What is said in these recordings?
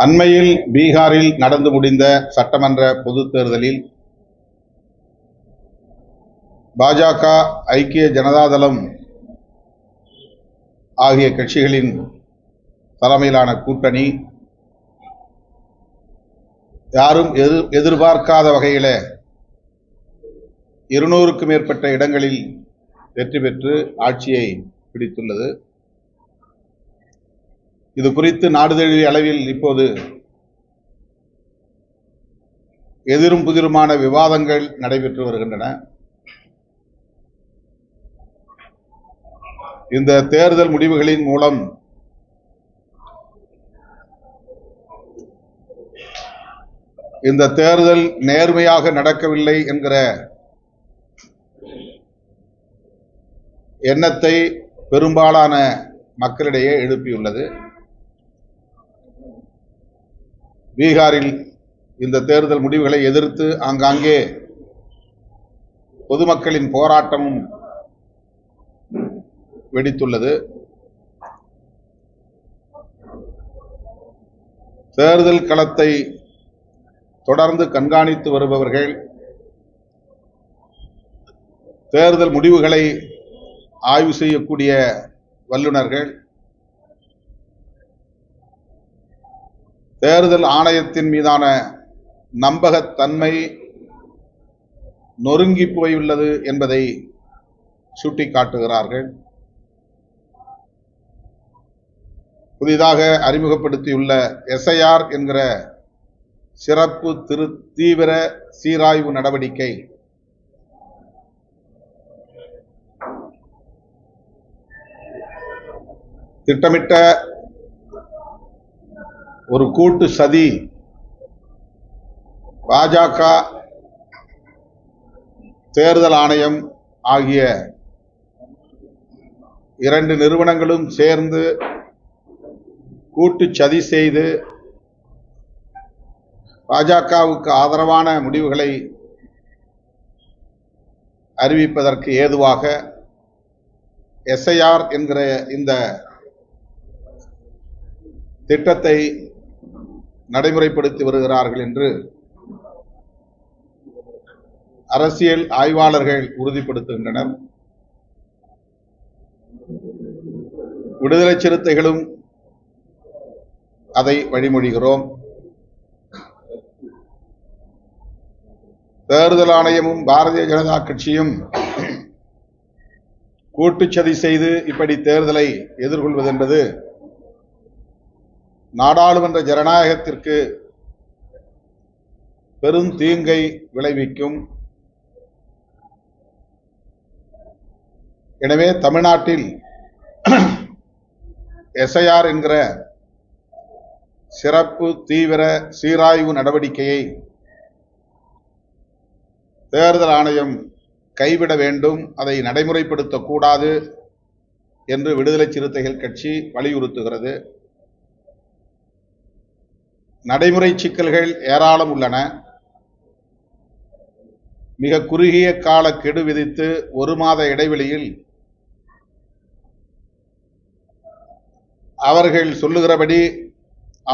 அண்மையில் பீகாரில் நடந்து முடிந்த சட்டமன்ற பொதுத் தேர்தலில் பாஜக, ஐக்கிய ஜனதாதளம் ஆகிய கட்சிகளின் தலைமையிலான கூட்டணி யாரும் எதிர்பார்க்காத வகையில் 200க்கும் மேற்பட்ட இடங்களில் வெற்றி பெற்று ஆட்சியை பிடித்துள்ளது. இது குறித்து நாடு தழுவிய அளவில் இப்போது எதிரும் புதிருமான விவாதங்கள் நடைபெற்று வருகின்றன. இந்த தேர்தல் முடிவுகளின் மூலம் இந்த தேர்தல் நேர்மையாக நடக்கவில்லை என்கிற எண்ணத்தை பெரும்பாலான மக்களிடையே எழுப்பியுள்ளது. பீகாரில் இந்த தேர்தல் முடிவுகளை எதிர்த்து ஆங்காங்கே பொதுமக்களின் போராட்டமும் வெடித்துள்ளது. தேர்தல் களத்தை தொடர்ந்து கண்காணித்து வருபவர்கள், தேர்தல் முடிவுகளை ஆய்வு செய்யக்கூடிய வல்லுநர்கள், தேர்தல் ஆணையத்தின் மீதான நம்பகத்தன்மை நொறுங்கி போயுள்ளது என்பதை சுட்டிக்காட்டுகிறார்கள். புதிதாக அறிமுகப்படுத்தியுள்ள SIR என்கிற சிறப்பு தீவிர சீராய்வு நடவடிக்கை திட்டமிட்ட ஒரு கூட்டு சதி. பாஜக, தேர்தல் ஆணையம் ஆகிய 2 நிறுவனங்களும் சேர்ந்து கூட்டு சதி செய்து பாஜகவுக்கு ஆதரவான முடிவுகளை அறிவிப்பதற்கு ஏதுவாக SIR என்கிற இந்த திட்டத்தை நடைமுறைப்படுத்தி வருகிறார்கள் என்று அரசியல் ஆய்வாளர்கள் உறுதிப்படுத்துகின்றனர். விடுதலை சிறுத்தைகளும் அதை வழிமொழிகிறோம். தேர்தல் ஆணையமும் பாரதிய ஜனதா கட்சியும் கூட்டுச்சதி செய்து இப்படி தேர்தலை எதிர்கொள்வது என்பது நாடாளுமன்ற ஜனநாயகத்திற்கு பெரும் தீங்கை விளைவிக்கும். எனவே தமிழ்நாட்டில் SIR என்கிற சிறப்பு தீவிர சீராய்வு நடவடிக்கையை தேர்தல் ஆணையம் கைவிட வேண்டும், அதை நடைமுறைப்படுத்தக்கூடாது என்று விடுதலை சிறுத்தைகள் கட்சி வலியுறுத்துகிறது. நடைமுறை சிக்கல்கள் ஏராளம் உள்ளன. மிக குறுகிய கால கெடு விதித்து 1 மாத இடைவெளியில் அவர்கள் சொல்லுகிறபடி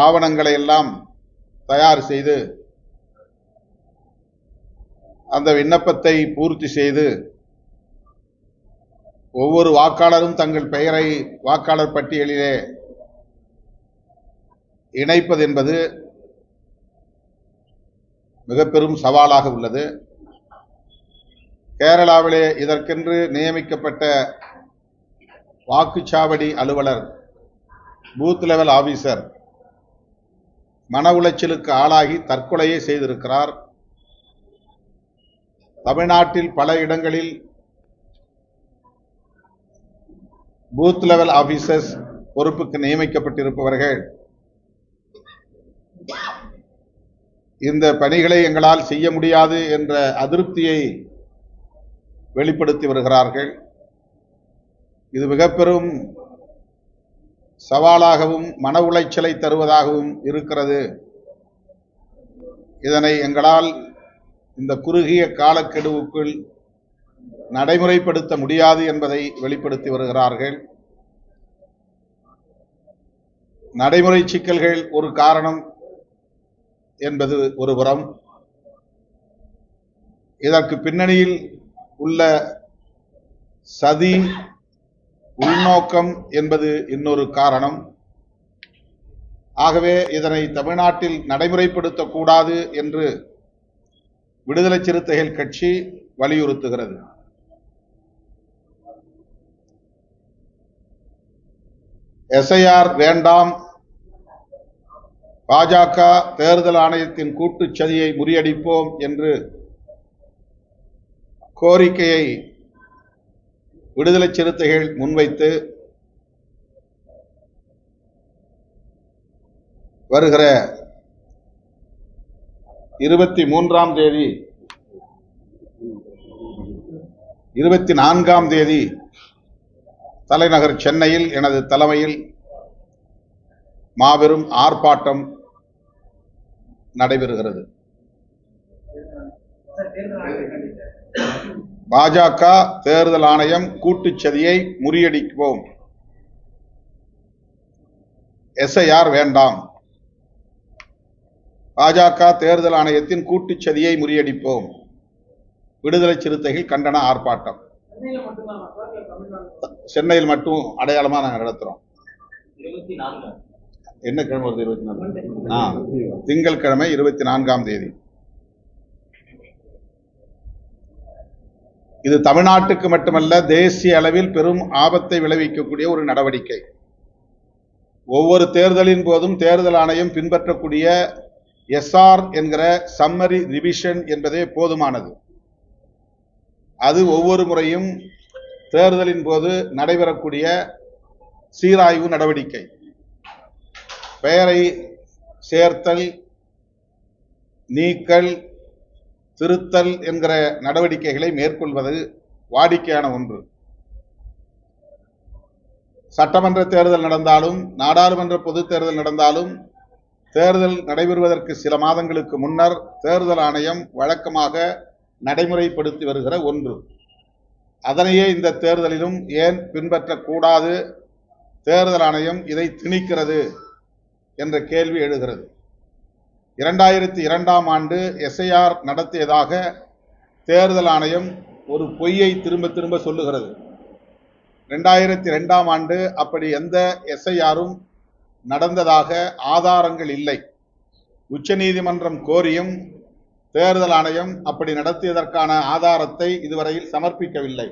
ஆவணங்களை எல்லாம் தயார் செய்து அந்த விண்ணப்பத்தை பூர்த்தி செய்து ஒவ்வொரு வாக்காளரும் தங்கள் பெயரை வாக்காளர் பட்டியலிலே இணைப்பது என்பது மிக பெரும் சவாலாக உள்ளது. கேரளாவிலே இதற்கென்று நியமிக்கப்பட்ட வாக்குச்சாவடி அலுவலர், பூத் லெவல் ஆபீசர் மன உளைச்சலுக்கு ஆளாகி தற்கொலையை செய்திருக்கிறார். தமிழ்நாட்டில் பல இடங்களில் பூத் லெவல் ஆபீசர்ஸ் பொறுப்புக்கு நியமிக்கப்பட்டிருப்பவர்கள் இந்த பணிகளை எங்களால் செய்ய முடியாது என்ற அதிருப்தியை வெளிப்படுத்தி வருகிறார்கள். இது மிக பெரும் சவாலாகவும் மன உளைச்சலை தருவதாகவும் இருக்கிறது. இதனை எங்களால் இந்த குறுகிய காலக்கெடுவுக்குள் நடைமுறைப்படுத்த முடியாது என்பதை வெளிப்படுத்தி வருகிறார்கள். நடைமுறை சிக்கல்கள் ஒரு காரணம் என்பது ஒருபுறம், இதற்கு பின்னணியில் உள்ள சதி உள்நோக்கம் என்பது இன்னொரு காரணம். ஆகவே இதனை தமிழ்நாட்டில் நடைமுறைப்படுத்தக்கூடாது என்று விடுதலை சிறுத்தைகள் கட்சி வலியுறுத்துகிறது. எஸ்ஐஆர் வேண்டாம், பாஜக தேர்தல் ஆணையத்தின் கூட்டுச் சதியை முறியடிப்போம் என்று கோரிக்கையை விடுதலை சிறுத்தைகள் முன்வைத்து வருகிற 23ஆம் தேதி 24ஆம் தேதி தலைநகர் சென்னையில் எனது தலைமையில் மாபெரும் ஆர்ப்பாட்டம் நடைபெறுகிறது. பாஜக தேர்தல் ஆணையம் கூட்டுச் சதியை முறியடிப்போம், எஸ்ஐஆர் வேண்டாம், பாஜக தேர்தல் ஆணையத்தின் கூட்டுச் சதியை முறியடிப்போம், விடுதலை சிறுத்தைகள் கண்டன ஆர்ப்பாட்டம். சென்னையில் மட்டும் அடையாளமா நாங்கள் நடத்துறோம். என்ன கிழமை வருது? 24 திங்கட்கிழமை 24ஆம் தேதி. இது தமிழ்நாட்டுக்கு மட்டுமல்ல, தேசிய அளவில் பெரும் ஆபத்தை விளைவிக்கக்கூடிய ஒரு நடவடிக்கை. ஒவ்வொரு தேர்தலின் போதும் தேர்தல் ஆணையம் பின்பற்றக்கூடிய எஸ்ஆர் என்கிற சம்மரி ரிவிஷன் என்பதே போதுமானது. அது ஒவ்வொரு முறையும் தேர்தலின் போது நடைபெறக்கூடிய சீராய்வு நடவடிக்கை. பெயரை சேர்த்தல், நீக்கல், திருத்தல் என்கிற நடவடிக்கைகளை மேற்கொள்வது வாடிக்கையான ஒன்று. சட்டமன்ற தேர்தல் நடந்தாலும், நாடாளுமன்ற பொதுத் தேர்தல் நடந்தாலும், தேர்தல் நடைபெறுவதற்கு சில மாதங்களுக்கு முன்னர் தேர்தல் ஆணையம் வழக்கமாக நடைமுறைப்படுத்தி வருகிற ஒன்று. அதனையே இந்த தேர்தலிலும் ஏன் பின்பற்றக்கூடாது, தேர்தல் ஆணையம் இதை திணிக்கிறது என்ற கேள்வி எழுகிறது. 2002ஆம் ஆண்டு எஸ்ஐஆர் நடத்தியதாக தேர்தல் ஆணையம் ஒரு பொய்யை திரும்ப திரும்ப சொல்லுகிறது. 2002ஆம் ஆண்டு அப்படி எந்த எஸ்ஐஆரும் நடந்ததாக ஆதாரங்கள் இல்லை. உச்சநீதிமன்றம் கோரியும் தேர்தல் ஆணையம் அப்படி நடத்தியதற்கான ஆதாரத்தை இதுவரையில் சமர்ப்பிக்கவில்லை.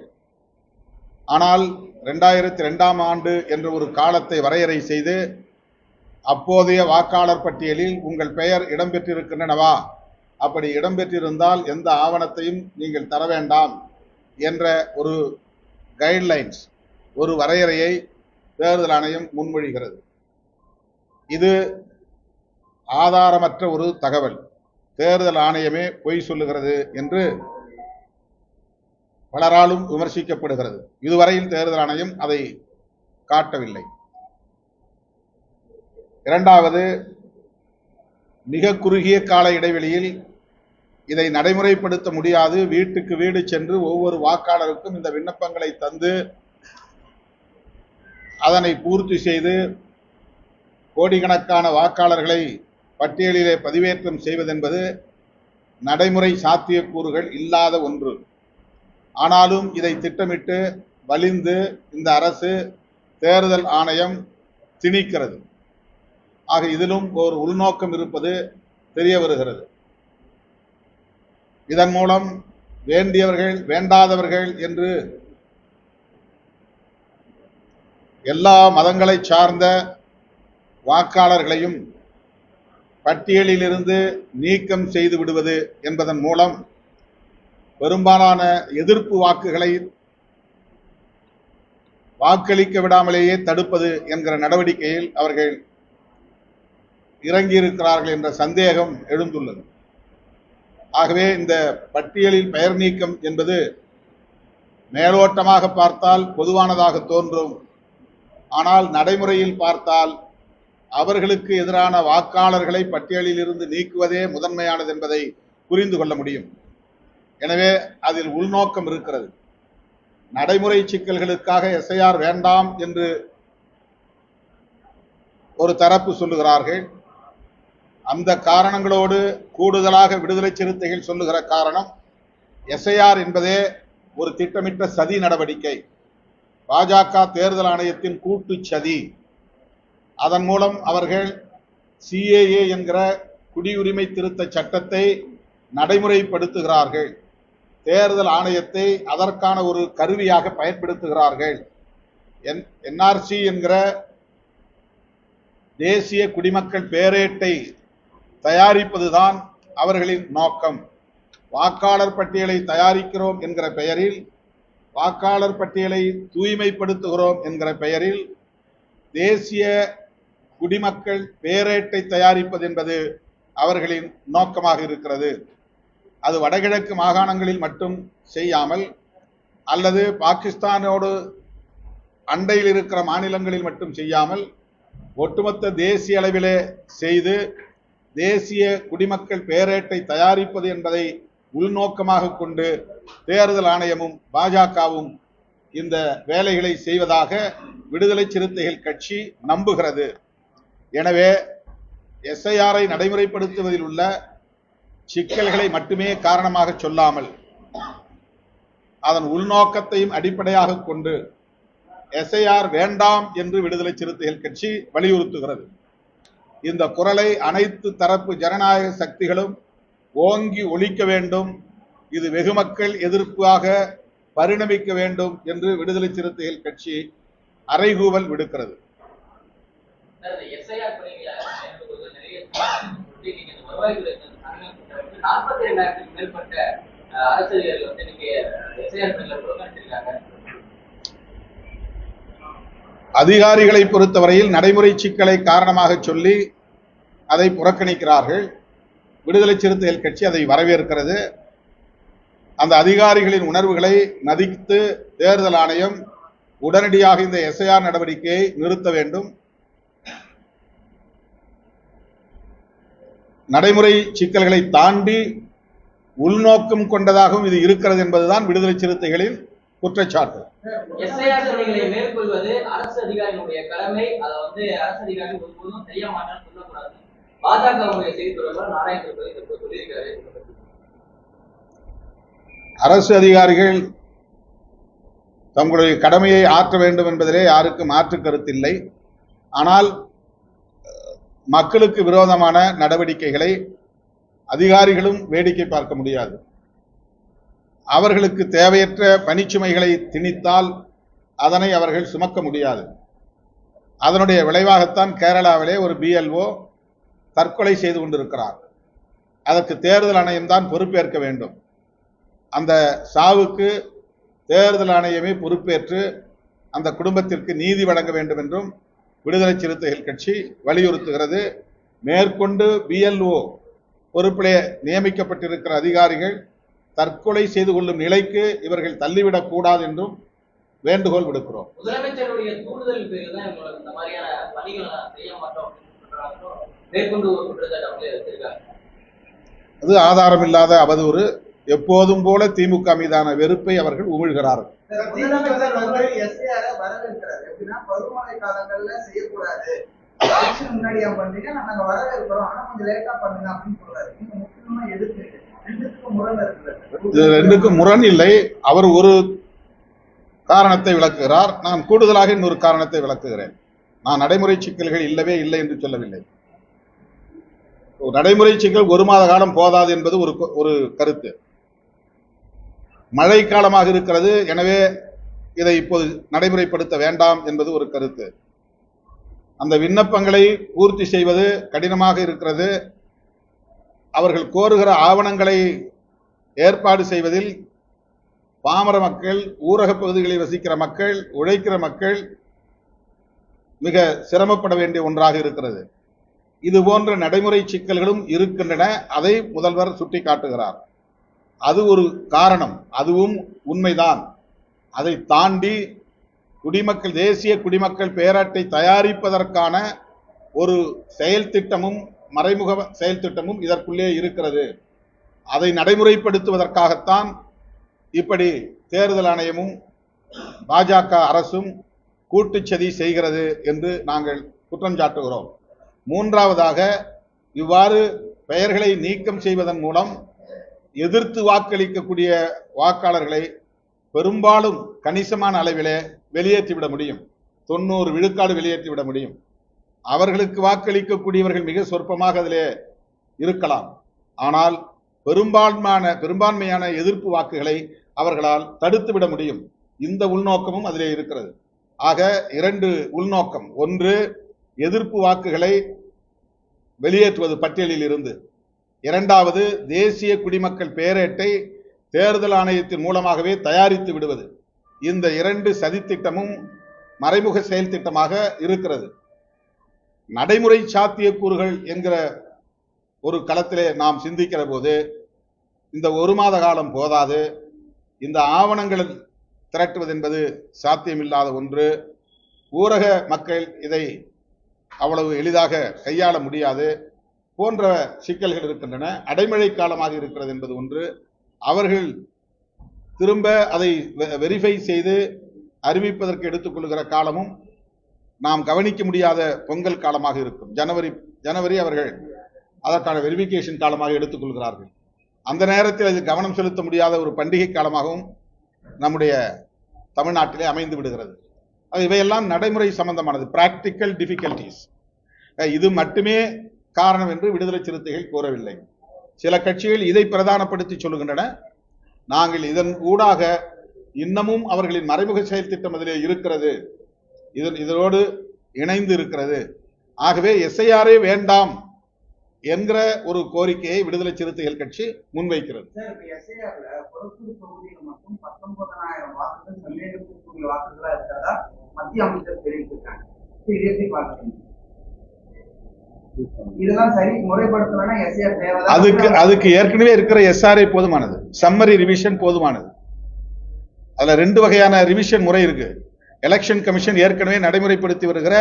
ஆனால் 2002ஆம் ஆண்டு என்ற ஒரு காலத்தை வரையறை செய்து, அப்போதைய வாக்காளர் பட்டியலில் உங்கள் பெயர் இடம்பெற்றிருக்கின்றனவா, அப்படி இடம்பெற்றிருந்தால் எந்த ஆவணத்தையும் நீங்கள் தர வேண்டாம் என்ற ஒரு கைட்லைன்ஸ், ஒரு வரையறையை தேர்தல் ஆணையம் முன்மொழிகிறது. இது ஆதாரமற்ற ஒரு தகவல். தேர்தல் ஆணையமே பொய் சொல்லுகிறது என்று பலராலும் விமர்சிக்கப்படுகிறது. இதுவரையில் தேர்தல் ஆணையம் அதை காட்டவில்லை. இரண்டாவது, மிக குறுகிய கால இடைவெளியில் இதை நடைமுறைப்படுத்த முடியாது. வீட்டுக்கு வீடு சென்று ஒவ்வொரு வாக்காளருக்கும் இந்த விண்ணப்பங்களை தந்து அதனை பூர்த்தி செய்து கோடிக்கணக்கான வாக்காளர்களை பட்டியலிலே பதிவேற்றம் செய்வதென்பது நடைமுறை சாத்தியக்கூறுகள் இல்லாத ஒன்று. ஆனாலும் இதை திட்டமிட்டு வலிந்து இந்த அரசு தேர்தல் ஆணையம் திணிக்கிறது. ஆக இதிலும் ஒரு உள்நோக்கம் இருப்பது தெரிய வருகிறது. இதன் மூலம் வேண்டியவர்கள் வேண்டாதவர்கள் என்று எல்லா மதங்களை சார்ந்த வாக்காளர்களையும் பட்டியலிலிருந்து நீக்கம் செய்து விடுவது என்பதன் மூலம் பெரும்பாலான எதிர்ப்பு வாக்குகளை வாக்களிக்க விடாமலேயே தடுப்பது என்கிற நடவடிக்கையில் அவர்கள் இறங்கியிருக்கிறார்கள் என்ற சந்தேகம் எழுந்துள்ளது. ஆகவே இந்த பட்டியலில் பெயர் நீக்கம் என்பது மேலோட்டமாக பார்த்தால் பொதுவானதாக தோன்றும். ஆனால் நடைமுறையில் பார்த்தால் அவர்களுக்கு எதிரான வாக்காளர்களை பட்டியலில் இருந்து நீக்குவதே முதன்மையானது என்பதை புரிந்து கொள்ள முடியும். எனவே அதில் உள்நோக்கம் இருக்கிறது. நடைமுறை சிக்கல்களுக்காக எஸ்ஐஆர் வேண்டாம் என்று ஒரு தரப்பு சொல்லுகிறார்கள். அந்த காரணங்களோடு கூடுதலாக விடுதலை சிறுத்தைகள் சொல்லுகிற காரணம், எஸ்ஐஆர் என்பதே ஒரு திட்டமிட்ட சதி நடவடிக்கை, பாஜக தேர்தல் ஆணையத்தின் கூட்டு சதி. அதன் மூலம் அவர்கள் சிஏஏ என்கிற குடியுரிமை திருத்த சட்டத்தை நடைமுறைப்படுத்துகிறார்கள். தேர்தல் ஆணையத்தை அதற்கான ஒரு கருவியாக பயன்படுத்துகிறார்கள். என்ஆர்சி என்கிற தேசிய குடிமக்கள் பேரேட்டை தயாரிப்பதுதான் அவர்களின் நோக்கம். வாக்காளர் பட்டியலை தயாரிக்கிறோம் என்கிற பெயரில், வாக்காளர் பட்டியலை தூய்மைப்படுத்துகிறோம் என்கிற பெயரில் தேசிய குடிமக்கள் பேரேட்டை தயாரிப்பது என்பது அவர்களின் நோக்கமாக இருக்கிறது. அது வடகிழக்கு மாகாணங்களில் மட்டும் செய்யாமல், அல்லது பாகிஸ்தானோடு அண்டையில் இருக்கிற மாநிலங்களில் மட்டும் செய்யாமல், ஒட்டுமொத்த தேசிய அளவிலே செய்து தேசிய குடிமக்கள் பேரேட்டை தயாரிப்பது என்பதை உள்நோக்கமாக கொண்டு தேர்தல் ஆணையமும் பாஜகவும் இந்த வேலைகளை செய்வதாக விடுதலை சிறுத்தைகள் கட்சி நம்புகிறது. எனவே எஸ்ஐஆரை நடைமுறைப்படுத்துவதில் உள்ள சிக்கல்களை மட்டுமே காரணமாக சொல்லாமல், அதன் உள்நோக்கத்தையும் அடிப்படையாக கொண்டு எஸ்ஐஆர் வேண்டாம் என்று விடுதலை சிறுத்தைகள் கட்சி வலியுறுத்துகிறது. இந்த குரலை அனைத்து தரப்பு ஜனநாயக சக்திகளும் ஓங்கி ஒலிக்க வேண்டும். இது வெகுமக்கள் எதிர்ப்பாக பரிணமிக்க வேண்டும் என்று விடுதலை சிறுத்தைகள் கட்சி அறைகூவல் விடுக்கிறது. அதிகாரிகளை பொறுத்தவரையில் நடைமுறை சிக்கலை காரணமாக சொல்லி அதை புறக்கணிக்கிறார்கள். விடுதலை சிறுத்தைகள் கட்சி அதை வரவேற்கிறது. அந்த அதிகாரிகளின் உணர்வுகளை மதித்து தேர்தல் ஆணையம் உடனடியாக இந்த எஸ்ஐஆர் நடவடிக்கையை நிறுத்த வேண்டும். நடைமுறை சிக்கல்களை தாண்டி உள்நோக்கம் கொண்டதாகவும் இது இருக்கிறது என்பதுதான் விடுதலை சிறுத்தைகளின் குற்றச்சாட்டு. மேற்கொள்வது அரசு அதிகாரிகளுடைய கடமை. அதை அரசு அதிகாரிகள் ஒருபோதும் செய்ய மாட்டான்னு சொல்லக்கூடாது. பாஜகவுடைய செய்தி தொடர்பாளர் நாராயணன் சொல்லியிருக்காரு. அரசு அதிகாரிகள் தங்களுடைய கடமையை ஆற்ற வேண்டும் என்பதிலே யாருக்கு மாற்று கருத்தில்லை. ஆனால் மக்களுக்கு விரோதமான நடவடிக்கைகளை அதிகாரிகளும் வேடிக்கை பார்க்க முடியாது. அவர்களுக்கு தேவையற்ற பணிச்சுமைகளை திணித்தால் அதனை அவர்கள் சுமக்க முடியாது. அதனுடைய விளைவாகத்தான் கேரளாவிலே ஒரு பிஎல்ஓ தற்கொலை செய்து கொண்டிருக்கிறார். அதற்கு தேர்தல் ஆணையம் தான் பொறுப்பேற்க வேண்டும். அந்த சாவுக்கு தேர்தல் ஆணையமே பொறுப்பேற்று அந்த குடும்பத்திற்கு நீதி வழங்க வேண்டும் என்றும் விடுதலை சிறுத்தைகள் கட்சி வலியுறுத்துகிறது. மேற்கொண்டு பிஎல்ஓ பொறுப்பிலே நியமிக்கப்பட்டிருக்கிற அதிகாரிகள் தற்கொலை செய்து கொள்ளும் நிலைக்கு இவர்கள் தள்ளிவிடக் கூடாது என்றும் வேண்டுகோள் விடுக்கிறோம். முதலமைச்சருடைய தூண்டுதல் பேரில் தான் இந்த மாதிரியான பணிகளை செய்ய மாட்டோம். அது ஆதாரமில்லாத அவதூறு. எப்போதும் போல திமுக மீதான வெறுப்பை அவர்கள் உமிழ்கிறார்கள். பருவமழை காலங்கள்ல செய்யக்கூடாது, முன்னாடியா பண்றீங்க, நாங்க வரவேற்கிறோம், ஆனா கொஞ்சம் லேட்டா பண்ணுங்க அப்படின்னு சொல்றாரு. நீங்க முக்கியமா எதுக்கு ரெண்டுக்கும் முரண் இல்லை. அவர் ஒரு காரணத்தை விளக்குகிறார், நான் கூடுதலாக இன்னொரு காரணத்தை விளக்குகிறேன். நான் நடைமுறை சிக்கல்கள் இல்லவே இல்லை என்று சொல்லவில்லை. நடைமுறை சிக்கல் ஒரு மாத காலம் போதாது என்பது ஒரு கருத்து. மழை காலமாக இருக்கிறது, எனவே இதை இப்போது நடைமுறைப்படுத்த வேண்டாம் என்பது ஒரு கருத்து. அந்த விண்ணப்பங்களை பூர்த்தி செய்வது கடினமாக இருக்கிறது. அவர்கள் கோருகிற ஆவணங்களை ஏற்பாடு செய்வதில் பாமர மக்கள், ஊரக பகுதிகளில் வசிக்கிற மக்கள், உழைக்கிற மக்கள் மிக சிரமப்பட வேண்டிய ஒன்றாக இருக்கிறது. இது போன்ற நடைமுறை சிக்கல்களும் இருக்கின்றன. அதை முதல்வர் சுட்டிக்காட்டுகிறார். அது ஒரு காரணம், அதுவும் உண்மைதான். அதை தாண்டி குடிமக்கள், தேசிய குடிமக்கள் பேரட்டை தயாரிப்பதற்கான ஒரு செயல் திட்டமும், மறைமுக செயல் திட்டமும் இதற்குள்ளே இருக்கிறது. அதை நடைமுறைப்படுத்துவதற்காகத்தான் இப்படி தேர்தல் ஆணையமும் பாஜக அரசும் கூட்டுச்சதி செய்கிறது என்று நாங்கள் குற்றம் சாட்டுகிறோம். மூன்றாவதாக, இவ்வாறு பெயர்களை நீக்கம் செய்வதன் மூலம் எதிர்த்து வாக்களிக்கக்கூடிய வாக்காளர்களை பெரும்பாலும் கணிசமான அளவிலே வெளியேற்றிவிட முடியும். 90 விழுக்காடு வெளியேற்றிவிட முடியும். அவர்களுக்கு வாக்களிக்கக்கூடியவர்கள் மிக சொற்பமாக அதிலே இருக்கலாம். ஆனால் பெரும்பான்மையான எதிர்ப்பு வாக்குகளை அவர்களால் தடுத்துவிட முடியும். இந்த உள்நோக்கமும் அதிலே இருக்கிறது. ஆக 2 உள்நோக்கம். ஒன்று, எதிர்ப்பு வாக்குகளை வெளியேற்றுவது பட்டியலில் இருந்து. இரண்டாவது, தேசிய குடிமக்கள் பேரேட்டை தேர்தல் ஆணையத்தின் மூலமாகவே தயாரித்து விடுவது. இந்த 2 சதித்திட்டமும் மறைமுக செயல் திட்டமாக இருக்கிறது. நடைமுறை சாத்தியக்கூறுகள் என்கிற ஒரு களத்திலே நாம் சிந்திக்கிற போது இந்த 1 மாத காலம் போதாது. இந்த ஆவணங்கள் திரட்டுவது என்பது சாத்தியமில்லாத ஒன்று. ஊரக மக்கள் இதை அவ்வளவு எளிதாக கையாள முடியாது போன்ற சிக்கல்கள் இருக்கின்றன. அடைமழை காலமாக இருக்கிறது என்பது ஒன்று. அவர்கள் திரும்ப அதை வெரிஃபை செய்து அறிவிப்பதற்கு எடுத்துக்கொள்கிற காலமும் நாம் கவனிக்க முடியாத பொங்கல் காலமாக இருக்கும். ஜனவரி அவர்கள் அதற்கான வெரிஃபிகேஷன் காலமாக எடுத்துக்கொள்கிறார்கள். அந்த நேரத்தில் அது கவனம் செலுத்த முடியாத ஒரு பண்டிகை காலமாகவும் நம்முடைய தமிழ்நாட்டிலே அமைந்து விடுகிறது. இவையெல்லாம் நடைமுறை சம்பந்தமானது, பிராக்டிக்கல் டிஃபிகல்டிஸ். இது மட்டுமே காரணம் என்று விடுதலை சிறுத்தைகள் கூறவில்லை. சில கட்சிகள் இதை பிரதானப்படுத்தி சொல்லுகின்றன. நாங்கள் இதன் ஊடாக இன்னமும் அவர்களின் மறைமுக செயல் திட்டம் அதிலே இருக்கிறது, இதோடு இணைந்து இருக்கிறது. ஆகவே எஸ்ஐஆரே வேண்டாம் என்கிற ஒரு கோரிக்கையை விடுதலை சிறுத்தைகள் கட்சி முன்வைக்கிறது. மத்திய அமைச்சர் தெரிவித்திருக்காங்க. அதுக்கு ஏற்கனவே இருக்கிற எஸ்ஆர்ஐ போதுமானது, சம்மரி ரிவிஷன் போதுமானது. அதுல 2 வகையான ரிவிஷன் முறை இருக்கு. எலெக்ஷன் கமிஷன் ஏற்கனவே நடைமுறைப்படுத்தி வருகிற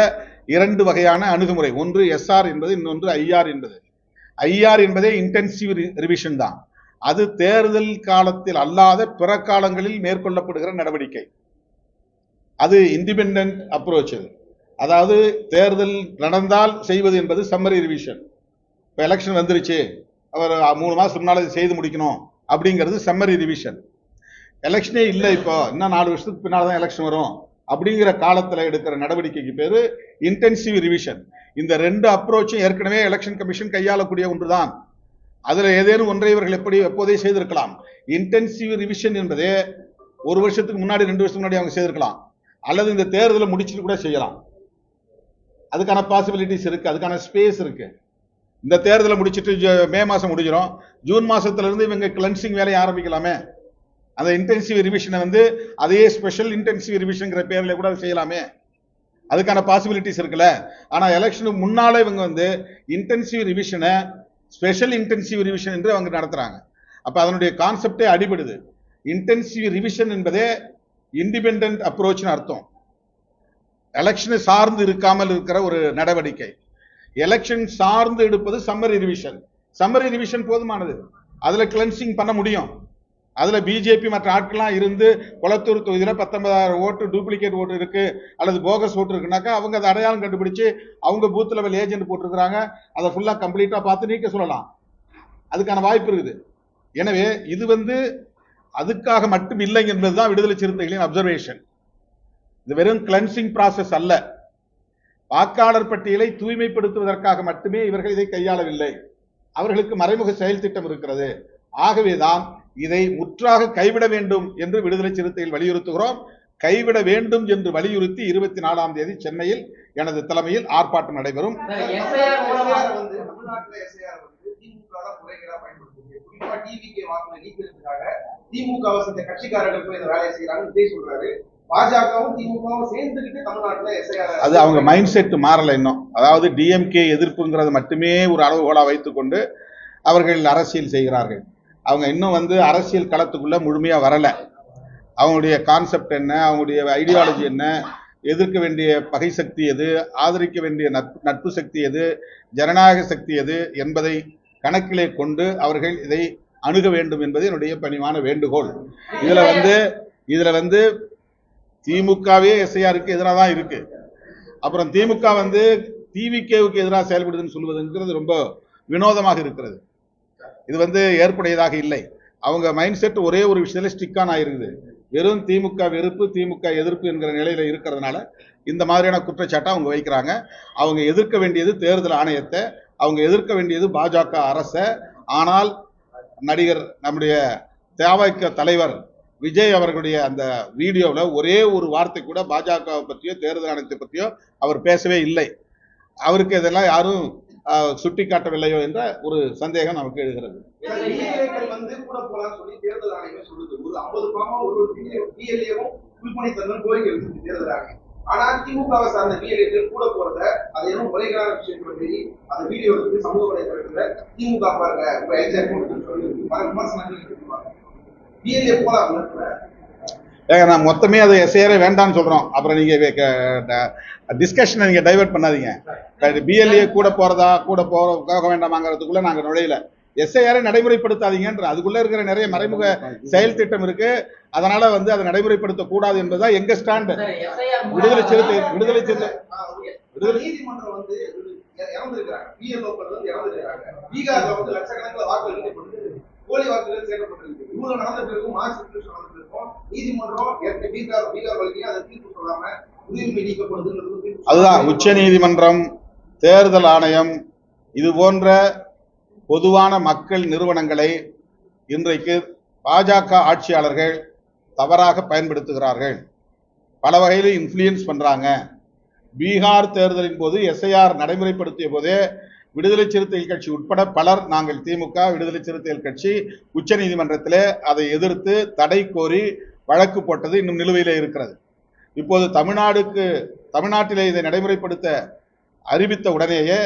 2 வகையான அணுகுமுறை. ஒன்று எஸ்ஆர் என்பது, இன்னொன்று ஐஆர் என்பது. ஐஆர் என்பதே இன்டென்சிவ் ரிவிஷன் தான். அது தேர்தல் காலத்தில் அல்லாத பிற காலங்களில் மேற்கொள்ளப்படுகிற நடவடிக்கை. அது இண்டிபெண்டன்ட் அப்ரோச். அதாவது தேர்தல் நடந்தால் செய்வது என்பது சம்மரி ரிவிஷன். இப்போ எலெக்ஷன் வந்துருச்சு, அவர் 3 மாசம் முன்னால செய்து முடிக்கணும் அப்படிங்கிறது சம்மரி ரிவிஷன். எலெக்ஷனே இல்லை, இப்போ இன்னும் 4 வருஷத்துக்கு பின்னால் தான் எலெக்ஷன் வரும் அப்படிங்கிற காலத்தில் எடுக்கிற நடவடிக்கைக்கு பேரு இன்டென்சிவ் ரிவிஷன். இந்த 2 அப்ரோச்சும் ஏற்கனவே எலெக்ஷன் கமிஷன் கையாளக்கூடிய ஒன்றுதான். அதுல ஏதேனும் ஒன்றை இவர்கள் எப்போதே செய்திருக்கலாம். இன்டென்சிவ் ரிவிஷன் என்பதே 1 வருஷத்துக்கு முன்னாடி 2 வருஷத்துக்கு முன்னாடி அவங்க செய்திருக்கலாம், அல்லது இந்த தேர்தலை முடிச்சுட்டு கூட செய்யலாம். அதுக்கான பாசிபிலிட்டிஸ் இருக்கு, அதுக்கான ஸ்பேஸ் இருக்கு. இந்த தேர்தலை முடிச்சுட்டு மே மாசம் முடிஞ்சிடும், ஜூன் மாசத்துல இருந்து இவங்க கிளென்சிங் வேலையை ஆரம்பிக்கலாமே. அந்த இன்டென்சிவ் ரிவிஷனை அதே ஸ்பெஷல் இன்டென்சிவ் ரிவிஷன்ங்கிற பேர்ல கூட செய்யலாமே. அதுக்கான பாசிபிலிட்டிஸ் இருக்குல்ல. ஆனா எலெக்ஷனுக்கு முன்னாலே இவங்க இன்டென்சிவ் ரிவிஷனை ஸ்பெஷல் இன்டென்சிவ் ரிவிஷன் என்று அவங்க நடத்துறாங்க. அப்ப அதனுடைய கான்செப்டே அடிபடுது. இன்டென்சிவ் ரிவிஷன் என்பதே இண்டிபெண்டன்ட் அப்ரோச்னு அர்த்தம். எலெக்ஷனை சார்ந்து இருக்காமல் இருக்கிற ஒரு நடவடிக்கை. எலெக்ஷன் சார்ந்து எடுப்பது சம்மரி ரிவிஷன். சம்மரி ரிவிஷன் போதுமானது. அதுல கிளென்சிங் பண்ண முடியும். அதுல பிஜேபி மற்ற ஆட்கள்லாம் இருந்து கொளத்தூர் தொகுதியில 19,000 ஓட்டு டூப்ளிகேட் ஓட்டு இருக்கு அல்லது போகஸ் ஓட்டு இருக்குனாக்கா அவங்க அதை அடையாளம் கண்டுபிடிச்சு அவங்க பூத் லெவல் ஏஜென்ட் போட்டிருக்கிறாங்க, அதை ஃபுல்லா கம்ப்ளீட்டா பார்த்து நீக்க சொல்லலாம். அதுக்கான வாய்ப்பு இருக்குது. எனவே இது அதுக்காக மட்டும் இல்லை என்பதுதான் விடுதலை சிறுத்தைகளின் அப்சர்வேஷன். இது வெறும் கிளென்சிங் ப்ராசஸ் அல்ல. வாக்காளர் பட்டியலை தூய்மைப்படுத்துவதற்காக மட்டுமே இவர்கள் இதை கையாளவில்லை. அவர்களுக்கு மறைமுக செயல் திட்டம் இருக்கிறது. ஆகவேதான் இதை முற்றாக கைவிட வேண்டும் என்று விடுதலை சிறுத்தைகள் வலியுறுத்துகிறோம். கைவிட வேண்டும் என்று வலியுறுத்தி 24ஆம் தேதி சென்னையில் எனது தலைமையில் ஆர்ப்பாட்டம் நடைபெறும். அது அவங்க மைண்ட் செட் மாறல இன்னும். அதாவது டிஎம்கே எதிர்ப்புங்கிறது மட்டுமே ஒரு அளவுகோலா வைத்துக் கொண்டு அவர்கள் அரசியல் செய்கிறார்கள். அவங்க இன்னும் அரசியல் களத்துக்குள்ள முழுமையா வரல. அவங்களுடைய கான்செப்ட் என்ன, அவங்களுடைய ஐடியாலஜி என்ன, எதிர்க்க வேண்டிய பகை சக்தி எது, ஆதரிக்க வேண்டிய நட்பு சக்தி எது, ஜனநாயக சக்தி எது என்பதை கணக்கிலே கொண்டு அவர்கள் இதை அணுக வேண்டும் என்பது என்னுடைய பணிவான வேண்டுகோள். இதுல திமுகவே எஸ்ஐஆருக்கு எதிராக தான் இருக்கு. அப்புறம் திமுக டிவிகேவுக்கு எதிராக செயல்படுதுன்னு சொல்வதுங்கிறது ரொம்ப வினோதமாக இருக்கிறது. இது ஏற்புடையதாக இல்லை. அவங்க மைண்ட் செட் ஒரே ஒரு விஷயத்துல ஸ்டிக் ஆன் ஆயிருக்குது. வெறும் திமுக வெறுப்பு, திமுக எதிர்ப்பு என்கிற நிலையில இருக்கிறதுனால இந்த மாதிரியான குற்றச்சாட்டை அவங்க வைக்கிறாங்க. அவங்க எதிர்க்க வேண்டியது தேர்தல் ஆணையத்தை, அவங்க எதிர்க்க வேண்டியது பாஜக அரசை. ஆனால் நடிகர் நம்முடைய தவிக தலைவர் விஜய் அவர்களுடைய அந்த வீடியோவில் ஒரே ஒரு வார்த்தை கூட பாஜகவை பற்றியோ தேர்தல் ஆணையத்தை பற்றியோ அவர் பேசவே இல்லை. அவருக்கு இதெல்லாம் யாரும் சுட்டி காட்டவில்லையோ என்ற ஒரு சந்தேகம் நமக்கு எழுகிறது. கூட போலான்னு சொல்லி தேர்தல் ஆணையமே சொல்லுது. ஒரு 50 பாமா ஒரு பிஎல்ஏவும் உள்பணி தரணும் கோரிக்கை வச்சிருக்கு தேர்தல் ஆணையம். ஆனா திமுகவை சார்ந்த பிஎல்ஏக்கள் கூட போறத அது எதுவும் முறைகளான விஷயம் சொல்லி அந்த வீடியோ எடுத்து சமூக வலைதளத்துல திமுக பாருங்க என்ஜாய் பண்ணுன்னு சொல்லி பல விமர்சனங்கள் எடுத்துருவாங்க. பிஎல்ஏ போலாம் நான் மொத்தமே அதை எஸ்ஐஆரே வேண்டாம்னு சொல்றோம். அப்புறம் நீங்க டிஸ்கஷனை நீங்க டைவர்ட் பண்ணாதீங்க. பிஎல்ஏ கூட போறதா கூட போக வேண்டாமாங்கிறதுக்குள்ள நாங்க நுழையில. எஸ்ஐஆரை நடைமுறைப்படுத்தாதீங்கன்ற அதுக்குள்ள இருக்கிற நிறைய மறைமுக செயல் திட்டம் இருக்கு. அதனால அதை நடைமுறைப்படுத்த கூடாது என்பதுதான் எங்க ஸ்டாண்ட். விடுதலை சிறுத்தை நீதிமன்றம் இறந்திருக்கிறாங்க. பிஎல்ஓக்கள் இறந்திருக்கிறாங்க. பீகார்ல லட்சக்கணக்கில் வாக்குகள் இணைக்கப்பட்டு போலி வாக்குகள் சேர்க்கப்பட்டிருக்கு. இவ்வளவு நடந்த பிறகும் மார்ச் நடந்த பிறகும் நீதிமன்றம் பீகார் வழக்கிலே அதை தீர்ப்பு சொல்லாம உரிமை நீக்கப்படுது. அதுதான் உச்ச நீதிமன்றம், தேர்தல் ஆணையம் இது போன்ற பொதுவான மக்கள் நிறுவனங்களை இன்றைக்கு பாஜக ஆட்சியாளர்கள் தவறாக பயன்படுத்துகிறார்கள். பல வகையில் இன்ஃப்ளூயன்ஸ் பண்றாங்க. பீகார் தேர்தலின் போது எஸ்ஐஆர் நடைமுறைப்படுத்திய போதே விடுதலை சிறுத்தைகள் கட்சி உட்பட பலர், நாங்கள் திமுக விடுதலை சிறுத்தைகள் கட்சி உச்ச நீதிமன்றத்திலே அதை எதிர்த்து தடை கோரி வழக்கு போட்டது இன்னும் நிலுவையிலே இருக்கிறது. இப்போது தமிழ்நாட்டிலே இதை நடைமுறைப்படுத்த அறிவித்த உடனேயே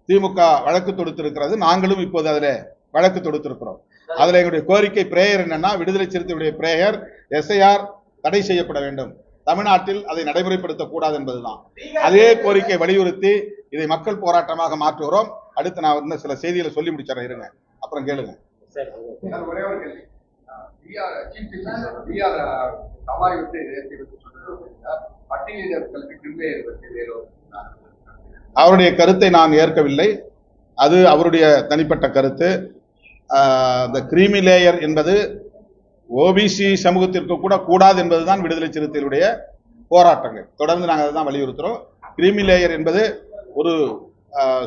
திமுக வழக்கு தொடுத்திருக்கிறது. நாங்களும் இப்போது அதில் வழக்கு தொடுத்திருக்கிறோம். அதுல எங்களுடைய கோரிக்கை பிரேயர் என்னன்னா, விடுதலை சிறுத்தைகளுடைய பிரேயர் எஸ்ஐஆர் தடை செய்யப்பட வேண்டும், தமிழ்நாட்டில் அதை நடைமுறைப்படுத்தக் கூடாது என்பதுதான். அதே கோரிக்கை வலியுறுத்தி இதை மக்கள் போராட்டமாக மாற்றுகிறோம். அடுத்து நான் இன்னும் சில செய்திகளை சொல்லி முடிச்சிடறேன், இருங்க, அப்புறம் கேளுங்க. அவருடைய கருத்தை நான் ஏற்கவில்லை. அது அவருடைய தனிப்பட்ட கருத்து. இந்த கிரீமி லேயர் என்பது ஓபிசி சமூகத்திற்கு கூட கூடாது என்பதுதான் விடுதலை சிறுத்தைகளுடைய போராட்டங்கள். தொடர்ந்து நாங்கள் அதை தான் வலியுறுத்துறோம். கிரீமி லேயர் என்பது ஒரு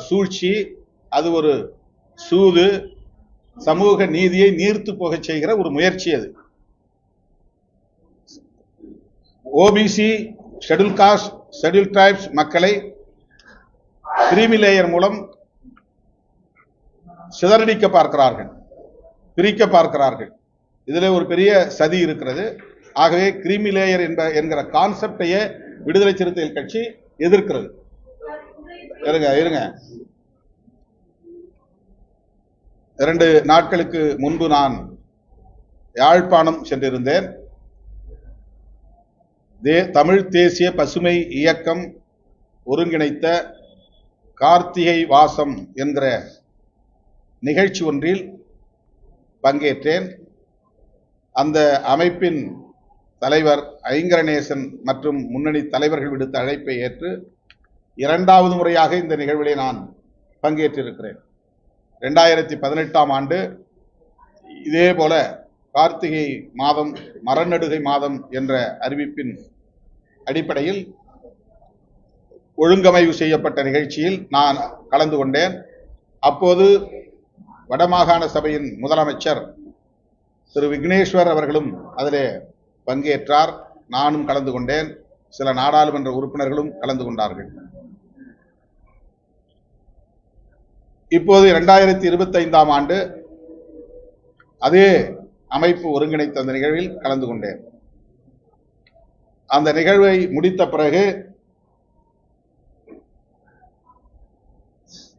சூழ்ச்சி, அது ஒரு சூது, சமூக நீதியை நீர்த்து போக செய்கிற ஒரு முயற்சி. அது OBC, schedule cost, schedule tribes மக்களை கிரீமி லேயர் மூலம் சிதறடிக்க பார்க்கிறார்கள், பிரிக்க பார்க்கிறார்கள். இதுல ஒரு பெரிய சதி இருக்கிறது. ஆகவே கிரீமி லேயர் என்கிற கான்செப்டையே விடுதலை சிறுத்தைகள் கட்சி எதிர்க்கிறது. இருங்க 2 நாட்களுக்கு முன்பு நான் யாழ்ப்பாணம் சென்றிருந்தேன். தமிழ் தேசிய பசுமை இயக்கம் ஒருங்கிணைத்த கார்த்திகை வாசம் என்கிற நிகழ்ச்சி ஒன்றில் பங்கேற்றேன். அந்த அமைப்பின் தலைவர் ஐங்கரநேசன் மற்றும் முன்னணி தலைவர்கள் விடுத்த அழைப்பை ஏற்று 2வது முறையாக இந்த நிகழ்விலே நான் பங்கேற்றிருக்கிறேன். 2018ஆம் ஆண்டு இதே போல கார்த்திகை மாதம் மரநடுகை மாதம் என்ற அறிவிப்பின் அடிப்படையில் ஒழுங்கமைவு செய்யப்பட்ட நிகழ்ச்சியில் நான் கலந்து கொண்டேன். அப்போது வடமாகாண சபையின் முதலமைச்சர் திரு விக்னேஸ்வர் அவர்களும் அதிலே பங்கேற்றார். நானும் கலந்து கொண்டேன். சில நாடாளுமன்ற உறுப்பினர்களும் கலந்து கொண்டார்கள். இப்போது 2025ஆம் ஆண்டு அதே அமைப்பு ஒருங்கிணைத்த அந்த நிகழ்வில் கலந்து கொண்டேன். அந்த நிகழ்வை முடித்த பிறகு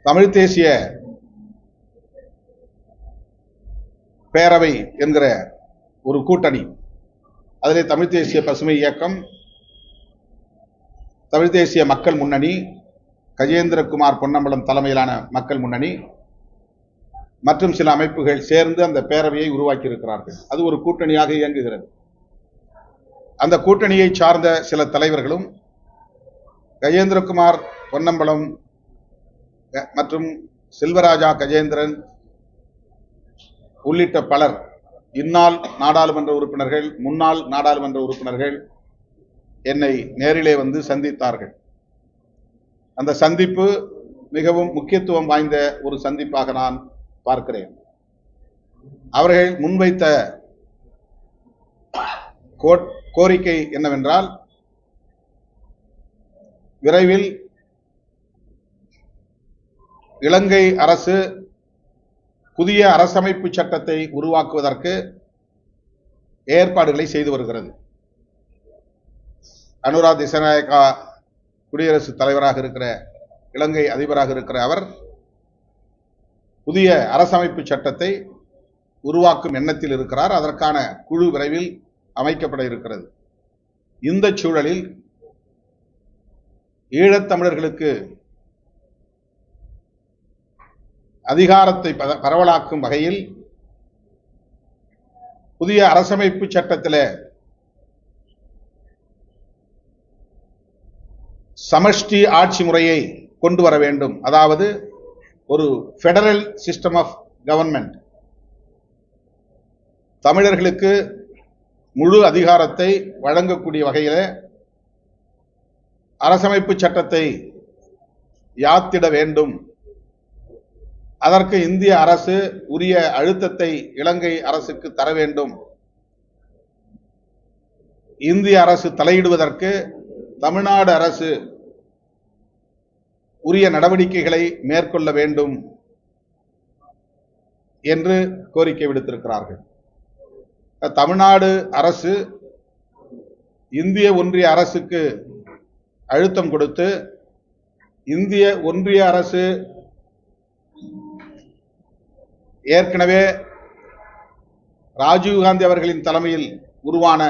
தமிழ் தேசிய பேரவை என்கிற ஒரு கூட்டணி, அதிலே தமிழ் தேசிய பசுமை இயக்கம், தமிழ் தேசிய மக்கள் முன்னணி, கஜேந்திரகுமார் பொன்னம்பலம் தலைமையிலான மக்கள் முன்னணி மற்றும் சில அமைப்புகள் சேர்ந்து அந்த பேரவையை உருவாக்கி இருக்கிறார்கள். அது ஒரு கூட்டணியாக இயங்குகிறது. அந்த கூட்டணியை சார்ந்த சில தலைவர்களும் கஜேந்திரகுமார் பொன்னம்பலம் மற்றும் செல்வராஜா கஜேந்திரன் உள்ளிட்ட பலர், இந்நாள் நாடாளுமன்ற உறுப்பினர்கள், முன்னாள் நாடாளுமன்ற உறுப்பினர்கள் என்னை நேரிலே வந்து சந்தித்தார்கள். அந்த சந்திப்பு மிகவும் முக்கியத்துவம் வாய்ந்த ஒரு சந்திப்பாக நான் பார்க்கிறேன். அவர்கள் முன்வைத்த கோரிக்கை என்னவென்றால், விரைவில் இலங்கை அரசு புதிய அரசமைப்பு சட்டத்தை உருவாக்குவதற்கு ஏற்பாடுகளை செய்து வருகிறது. அனுரா திசாநாயக்கா குடியரசுத் தலைவராக இருக்கிற, இலங்கை அதிபராக இருக்கிற அவர் புதிய அரசமைப்பு சட்டத்தை உருவாக்கும் எண்ணத்தில் இருக்கிறார். அதற்கான குழு விரைவில் அமைக்கப்பட இருக்கிறது. இந்த சூழலில் ஈழத்தமிழர்களுக்கு அதிகாரத்தை பரவலாக்கும் வகையில் புதிய அரசமைப்பு சட்டத்தில் சமஷ்டி ஆட்சி முறையை கொண்டு வர வேண்டும். அதாவது ஒரு ஃபெடரல் சிஸ்டம் ஆஃப் கவர்மெண்ட், தமிழர்களுக்கு முழு அதிகாரத்தை வழங்கக்கூடிய வகையில் அரசமைப்பு சட்டத்தை யாத்திட வேண்டும். அதற்கு இந்திய அரசு உரிய அழுத்தத்தை இலங்கை அரசுக்கு தர வேண்டும். இந்திய அரசு தலையிடுவதற்கு தமிழ்நாடு அரசு உரிய நடவடிக்கைகளை மேற்கொள்ள வேண்டும் என்று கோரிக்கை விடுத்திருக்கிறார்கள். தமிழ்நாடு அரசு இந்திய ஒன்றிய அரசுக்கு அழுத்தம் கொடுத்து, இந்திய ஒன்றிய அரசு ஏற்கனவே ராஜீவ்காந்தி அவர்களின் தலைமையில் உருவான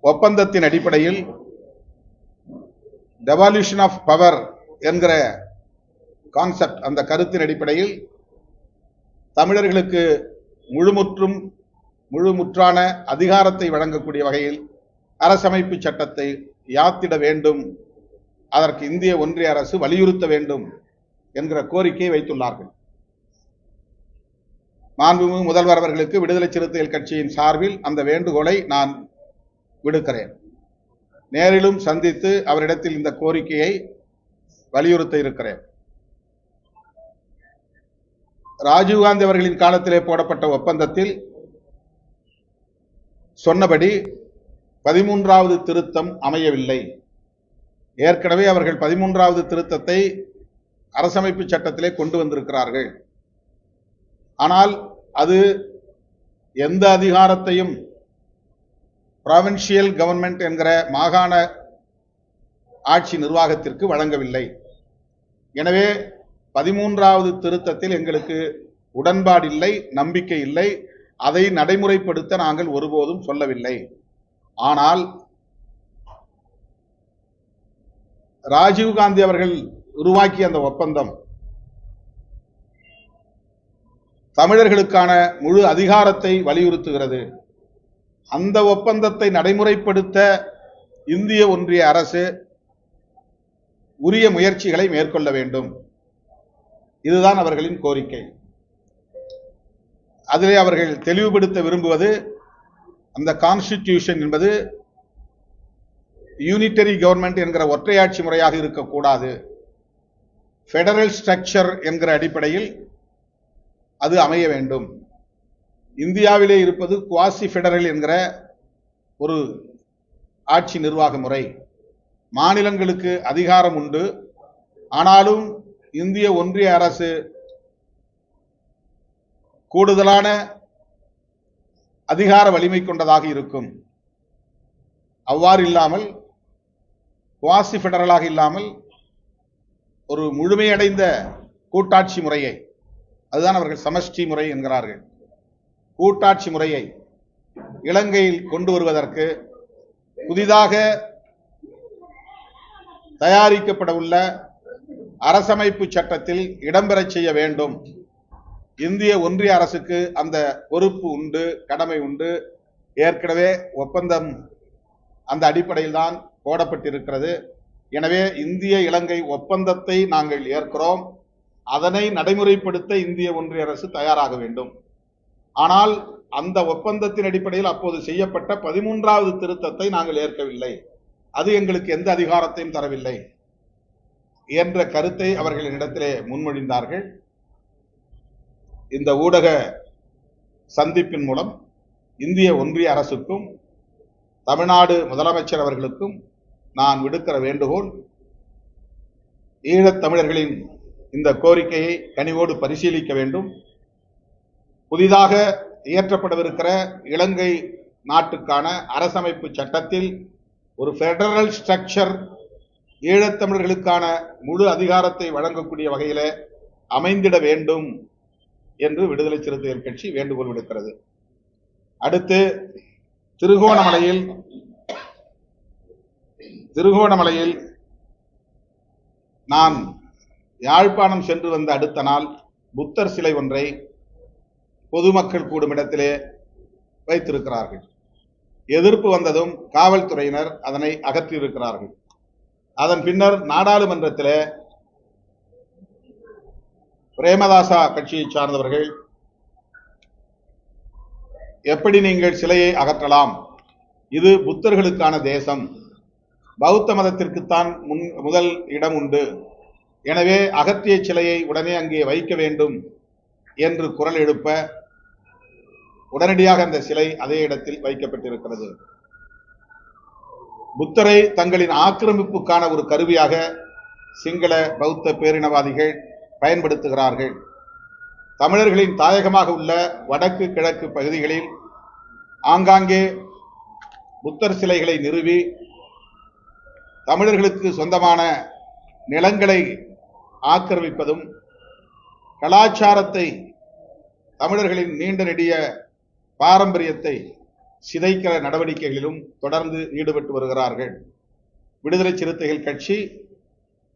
ஒப்பந்தத்தின் அடிப்படையில் டெவால்யூஷன் ஆஃப் பவர் என்கிற கான்செப்ட், அந்த கருத்தின் அடிப்படையில் தமிழர்களுக்கு முழுமுற்றான அதிகாரத்தை வழங்கக்கூடிய வகையில் அரசமைப்பு சட்டத்தை யாத்திட வேண்டும். அதற்கு இந்திய ஒன்றிய அரசு வலியுறுத்த வேண்டும் என்கிற கோரிக்கையை வைத்துள்ளார்கள். மாண்புமிகு முதல்வர் அவர்களுக்கு விடுதலை சிறுத்தைகள் கட்சியின் சார்பில் அந்த வேண்டுகோளை நான் விடுக்கிறேன். நேரிலும் சந்தித்து அவரிடத்தில் இந்த கோரிக்கையை வலியுறுத்த இருக்கிறேன். ராஜீவ்காந்தி அவர்களின் காலத்திலே போடப்பட்ட ஒப்பந்தத்தில் சொன்னபடி 13வது திருத்தம் அமையவில்லை. ஏற்கனவே அவர்கள் 13வது திருத்தத்தை அரசமைப்பு சட்டத்திலே கொண்டு வந்திருக்கிறார்கள். ஆனால் அது எந்த அதிகாரத்தையும் ப்ராவின்சியல் கவர்மெண்ட் என்கிற மாகாண ஆட்சி நிர்வாகத்திற்கு வழங்கவில்லை. எனவே 13வது திருத்தத்தில் எங்களுக்கு உடன்பாடில்லை, நம்பிக்கை இல்லை. அதை நடைமுறைப்படுத்த நாங்கள் ஒருபோதும் சொல்லவில்லை. ஆனால் ராஜீவ்காந்தி அவர்கள் உருவாக்கிய அந்த ஒப்பந்தம் தமிழர்களுக்கான முழு அதிகாரத்தை வலியுறுத்துகிறது. அந்த ஒப்பந்தத்தை நடைமுறைப்படுத்த இந்திய ஒன்றிய அரசு உரிய முயற்சிகளை மேற்கொள்ள வேண்டும். இதுதான் அவர்களின் கோரிக்கை. அதிலே அவர்கள் தெளிவுபடுத்த விரும்புவது, அந்த கான்ஸ்டிடியூஷன் என்பது யூனிட்டரி கவர்மெண்ட் என்கிற ஒற்றையாட்சி முறையாக இருக்கக்கூடாது, ஃபெடரல் ஸ்ட்ரக்சர் என்கிற அடிப்படையில் அது அமைய வேண்டும். இந்தியாவிலே இருப்பது குவாசி ஃபெடரல் என்கிற ஒரு ஆட்சி நிர்வாக முறை. மாநிலங்களுக்கு அதிகாரம் உண்டு, ஆனாலும் இந்திய ஒன்றிய அரசு கூடுதலான அதிகார வலிமை கொண்டதாக இருக்கும். அவ்வாறு இல்லாமல், குவாசி ஃபெடரலாக இல்லாமல் ஒரு முழுமையடைந்த கூட்டாட்சி முறையை, அதுதான் அவர்கள் சமஷ்டி முறை என்கிறார்கள், கூட்டாட்சி முறையை இலங்கையில் கொண்டு வருவதற்கு புதிதாக தயாரிக்கப்பட உள்ள அரசமைப்பு சட்டத்தில் இடம்பெறச் செய்ய வேண்டும். இந்திய ஒன்றிய அரசுக்கு அந்த பொறுப்பு உண்டு, கடமை உண்டு. ஏற்கனவே ஒப்பந்தம் அந்த அடிப்படையில் தான் போடப்பட்டிருக்கிறது. எனவே இந்திய இலங்கை ஒப்பந்தத்தை நாங்கள் ஏற்கிறோம். அதனை நடைமுறைப்படுத்த இந்திய ஒன்றிய அரசு தயாராக வேண்டும். ஆனால் அந்த ஒப்பந்தத்தின் அடிப்படையில் அப்போது செய்யப்பட்ட 13வது திருத்தத்தை நாங்கள் ஏற்கவில்லை, அது எங்களுக்கு எந்த அதிகாரத்தையும் தரவில்லை என்ற கருத்தை அவர்கள் என்னிடத்திலே முன்மொழிந்தார்கள். இந்த ஊடக சந்திப்பின் மூலம் இந்திய ஒன்றிய அரசுக்கும் தமிழ்நாடு முதலமைச்சர் அவர்களுக்கும் நான் விடுக்கிற வேண்டுகோள், ஈழத் தமிழர்களின் இந்த கோரிக்கையை கனிவோடு பரிசீலிக்க வேண்டும். புதிதாக இயற்றப்படவிருக்கிற இலங்கை நாட்டுக்கான அரசமைப்பு சட்டத்தில் ஒரு பெடரல் ஸ்ட்ரக்சர் ஈழத்தமிழர்களுக்கான முழு அதிகாரத்தை வழங்கக்கூடிய வகையில அமைந்திட வேண்டும் என்று விடுதலை சிறுத்தைகள் கட்சி வேண்டுகோள் விடுக்கிறது. அடுத்து திருகோணமலையில் நான் யாழ்ப்பாணம் சென்று வந்த அடுத்த நாள் புத்தர் சிலை ஒன்றை பொதுமக்கள் கூடும் இடத்திலே வைத்திருக்கிறார்கள். எதிர்ப்பு வந்ததும் காவல்துறையினர் அதனை அகற்றியிருக்கிறார்கள். அதன் பின்னர் நாடாளுமன்றத்திலே பிரேமதாசா கட்சியை சார்ந்தவர்கள், எப்படி நீங்கள் சிலையை அகற்றலாம், இது புத்தர்களுக்கான தேசம், பௌத்த மதத்திற்குத்தான் முதல் இடம் உண்டு, எனவே அகற்றிய சிலையை உடனே அங்கே வைக்க வேண்டும் என்று குரல் எழுப்ப உடனடியாக அந்த சிலை அதே இடத்தில் வைக்கப்பட்டிருக்கிறது. புத்தரை தங்களின் ஆக்கிரமிப்புக்கான ஒரு கருவியாக சிங்கள பௌத்த பேரினவாதிகள் பயன்படுத்துகிறார்கள். தமிழர்களின் தாயகமாக உள்ள வடக்கு கிழக்கு பகுதிகளில் ஆங்காங்கே புத்தர் சிலைகளை நிறுவி தமிழர்களுக்கு சொந்தமான நிலங்களை ஆக்கிரமிப்பதும், கலாச்சாரத்தை, தமிழர்களின் நீண்ட நெடிய பாரம்பரியத்தை சிதைக்கிற நடவடிக்கைகளிலும் தொடர்ந்து ஈடுபட்டு வருகிறார்கள். விடுதலை சிறுத்தைகள் கட்சி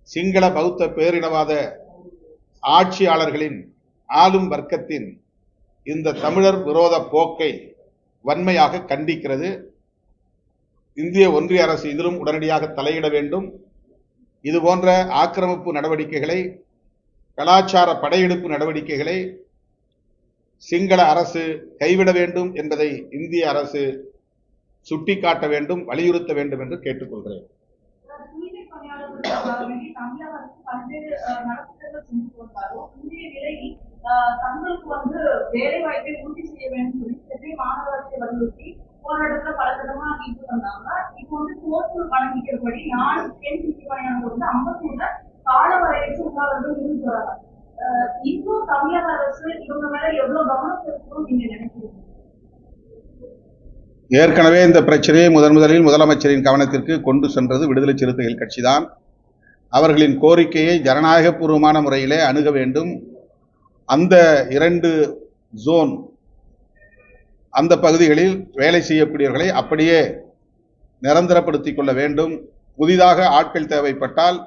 சிங்கள பௌத்த பேரினவாத ஆட்சியாளர்களின் ஆளும் வர்க்கத்தின் இந்த தமிழர் விரோத போக்கை வன்மையாக கண்டிக்கிறது. இந்திய ஒன்றிய அரசு இதிலும் உடனடியாக தலையிட வேண்டும். இதுபோன்ற ஆக்கிரமிப்பு நடவடிக்கைகளை, கலாச்சார படையெடுப்பு நடவடிக்கைகளை சிங்கள அரசு கைவிட வேண்டும் என்பதை இந்திய அரசு சுட்டிக்காட்ட வேண்டும், வலியுறுத்த வேண்டும் என்று கேட்டுக்கொள்கிறேன். தங்களுக்கு வேலை வாய்ப்பை உறுதி செய்ய வேண்டும் சொல்லி மாநகராட்சியை வலியுறுத்தி போராட்டத்துல பல விதமா இது பண்ணாங்க. இப்போ கோர்ட்டு வழங்கிக்கிறபடி 4 பெண் சித்திவாயானவங்க 50 கால வரையறைக்கு உள்ளவர்கள் இருந்து வராங்க. இன்னும் தமிழக அரசு இவங்க மேல எவ்வளவு கவனம் செலுத்தணும் நீங்க நினைக்கிறீங்க? ஏற்கனவே இந்த பிரச்சனையை முதலில் முதலமைச்சரின் கவனத்திற்கு கொண்டு சென்றது விடுதலை சிறுத்தைகள் கட்சிதான். அவர்களின் கோரிக்கையை ஜனநாயகபூர்வமான முறையிலே அணுக வேண்டும். அந்த 2 ஜோன், அந்த பகுதிகளில் வேலை செய்யக்கூடியவர்களை அப்படியே நிரந்தரப்படுத்திக் கொள்ள வேண்டும். புதிதாக ஆட்கள் தேவைப்பட்டால்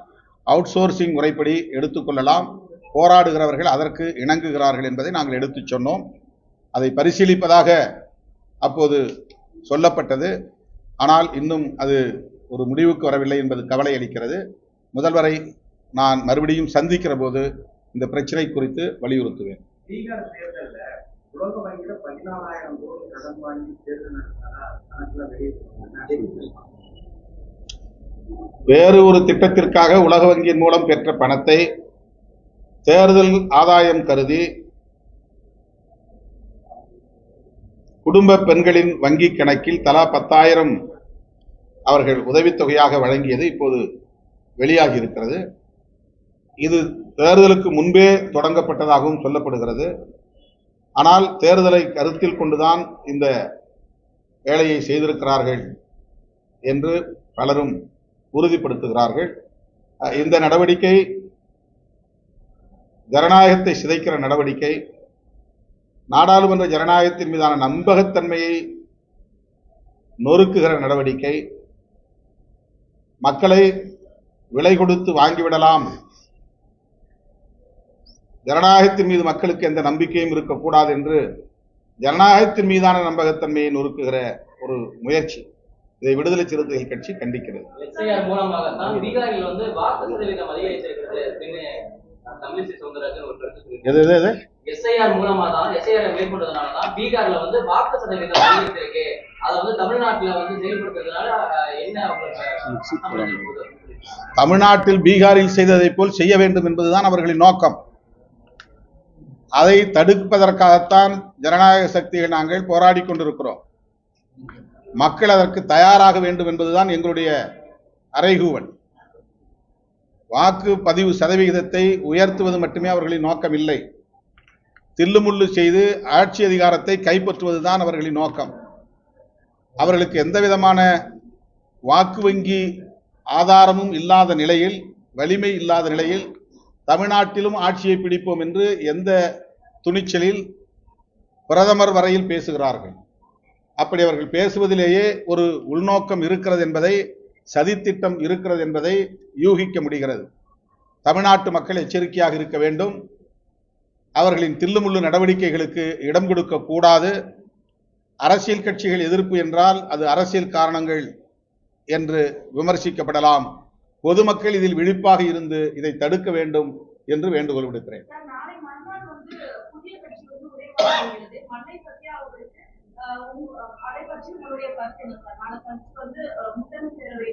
அவுட் சோர்சிங் முறைப்படி எடுத்துக்கொள்ளலாம். போராடுகிறவர்கள் அதற்கு இணங்குகிறார்கள் என்பதை நாங்கள் எடுத்துச் சொன்னோம். அதை பரிசீலிப்பதாக அப்போது சொல்லப்பட்டது. ஆனால் இன்னும் அது ஒரு முடிவுக்கு வரவில்லை என்பது கவலை அளிக்கிறது. முதல்வரை நான் மறுபடியும் சந்திக்கிற போது இந்த பிரச்சனை குறித்து வலியுறுத்துவேன். பீகார் தேர்தலில் உலக வங்கியில 14,000 கோடி கடன் வாங்கி தேர்தல் கணக்குல வேறு ஒரு திட்டத்திற்காக உலக வங்கியின் மூலம் பெற்ற பணத்தை தேர்தல் ஆதாயம் கருதி குடும்ப பெண்களின் வங்கி கணக்கில் தலா 10,000 அவர்கள் உதவித்தொகையாக வழங்கியது இப்போது வெளியாகி இருக்கிறது. இது தேர்தலுக்கு முன்பே தொடங்கப்பட்டதாகவும் சொல்லப்படுகிறது. ஆனால் தேர்தலை கருத்தில் கொண்டுதான் இந்த வேலையை செய்திருக்கிறார்கள் என்று பலரும் உறுதிப்படுத்துகிறார்கள். இந்த நடவடிக்கை ஜனநாயகத்தை சிதைக்கிற நடவடிக்கை, நாடாளுமன்ற ஜனநாயகத்தின் மீதான நம்பகத்தன்மையை நொறுக்குகிற நடவடிக்கை, மக்களை விலை கொடுத்து வாங்கிவிடலாம், ஜனநாயகத்தின் மீது மக்களுக்கு எந்த நம்பிக்கையும் இருக்கக்கூடாது என்று ஜனநாயகத்தின் மீதான நம்பகத்தன்மையை நொறுக்குகிற ஒரு முயற்சி. இதை விடுதலை சிறுத்தைகள் கட்சி கண்டிக்கிறது. எஸ்ஐஆர் மூலமாகத்தான் பீகாரில் வந்து வாக்கு சதவீதம் அதிகரித்திருக்கிறது அப்படின்னு தமிழிசை சவுந்தரராஜன் ஒரு கருத்து சொல்லியிருக்காரு. எஸ்ஐஆர் மூலமா தான் எஸ்ஐஆர் மேற்கொண்டதுனாலதான் பீகார்ல வந்து வாக்கு சதவீதம் அதிகரித்திருக்கு. அதை வந்து தமிழ்நாட்டுல வந்து செயல்படுத்துறதுனால என்ன தமிழ்நாட்டில் பீகாரில் செய்ததை போல் செய்ய வேண்டும் என்பதுதான் அவர்களின் நோக்கம். அதை தடுப்பதற்காகத்தான் ஜனநாயக சக்திகள் நாங்கள் போராடி கொண்டிருக்கிறோம். மக்கள் அதற்கு தயாராக வேண்டும் என்பதுதான் எங்களுடைய அறைகூவல். வாக்குப்பதிவு சதவிகிதத்தை உயர்த்துவது மட்டுமே அவர்களின் நோக்கம் இல்லை. தில்லுமுள்ளு செய்து ஆட்சி அதிகாரத்தை கைப்பற்றுவதுதான் அவர்களின் நோக்கம். அவர்களுக்கு எந்த விதமான வாக்கு வங்கி ஆதாரமும் இல்லாத நிலையில், வலிமை இல்லாத நிலையில் தமிழ்நாட்டிலும் ஆட்சியை பிடிப்போம் என்று எந்த துணிச்சலில் பிரதமர் வரையில் பேசுகிறார்கள். அப்படி அவர்கள் பேசுவதிலேயே ஒரு உள்நோக்கம் இருக்கிறது என்பதை, சதித்திட்டம் இருக்கிறது என்பதை யூகிக்க முடிகிறது. தமிழ்நாட்டு மக்கள் எச்சரிக்கையாக இருக்க வேண்டும். அவர்களின் தில்லுமுள்ளு நடவடிக்கைகளுக்கு இடம் கொடுக்க கூடாது. அரசியல் கட்சிகள் எதிர்ப்பு என்றால் அது அரசியல் காரணங்கள் என்று விமர்சிக்கப்படலாம். பொதுமக்கள் இதில் விழிப்பாக இருந்து இதை தடுக்க வேண்டும் என்று வேண்டுகோள் விடுக்கிறேன்.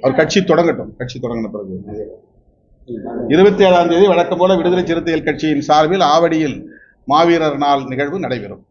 அவர் கட்சி தொடங்கட்டும். கட்சி தொடங்கின பிறகு 27ஆம் தேதி வழக்கம் போல விடுதலை சிறுத்தைகள் கட்சியின் சார்பில் ஆவடியில் மாவீரர் நாள் நிகழ்வு நடைபெறும்.